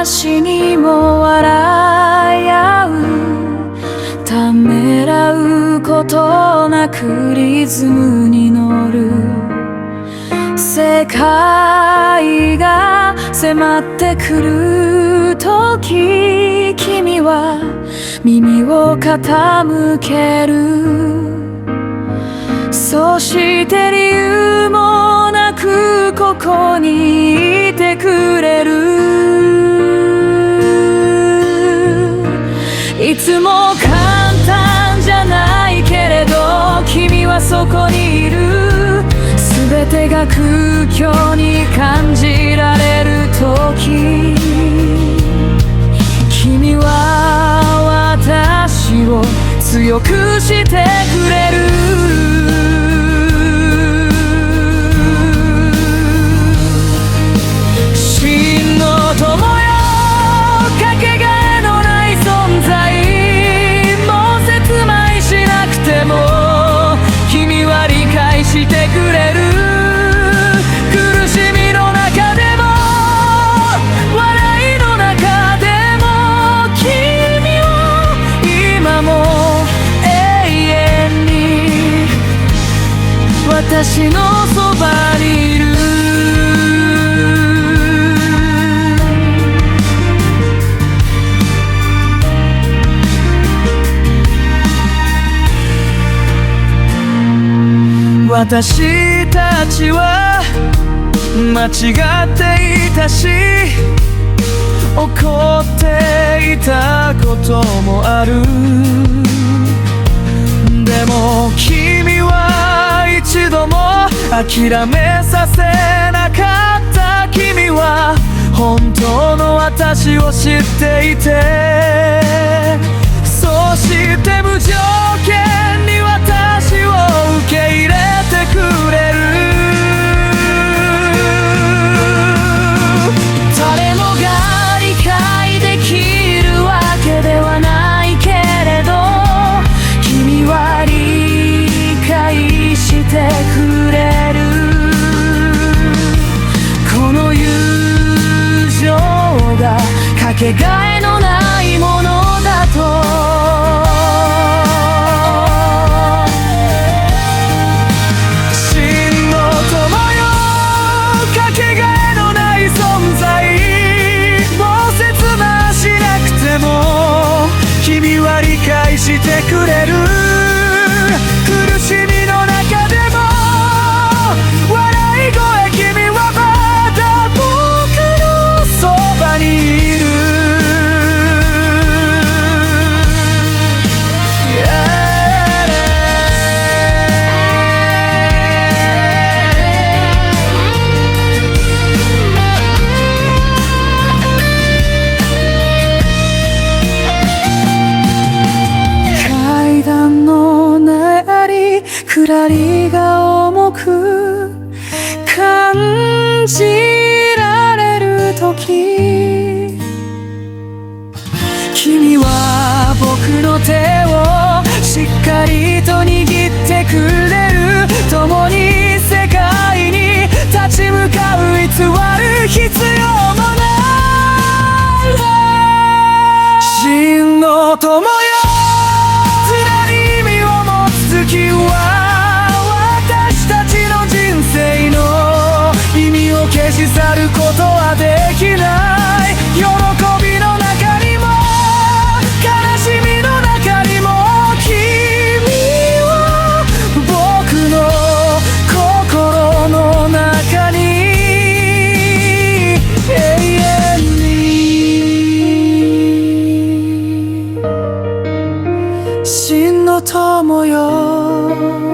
私にも笑い合う、ためらうことなくリズムに乗る。世界が迫ってくるとき、君は耳を傾ける。そして理由もなくここにいてくれる。いつも簡単じゃないけれど、君はそこにいる。全てが空虚に感じられるとき、君は私を強くしてくれる。真の友よ、かけがえのない存在。もう説明しなくても君は理解してくれる。苦しみの中でも笑いの中でも、君は今も永遠に私のそばにいる。私たちは間違っていたし、怒っていたこともある。でも君は一度も諦めさせなかった。君は本当の私を知っていて、そして無条件に私を受け入れてくれる。誰もが理解できるわけではないけれど、君は理解してくれる。この友情がかけがえのないものだと。してくれる。苦しみの中でも笑い声、君はまだ僕のそばにいる。下りが重く感じられるとき、君は僕の手をしっかりと握ってくれる。共に世界に立ち向かう、偽る必要もない。真の友よ、常に意味を持つ月は意味を消し去ることはできない。喜びの中にも悲しみの中にも、君は僕の心の中に永遠に。真の友よ。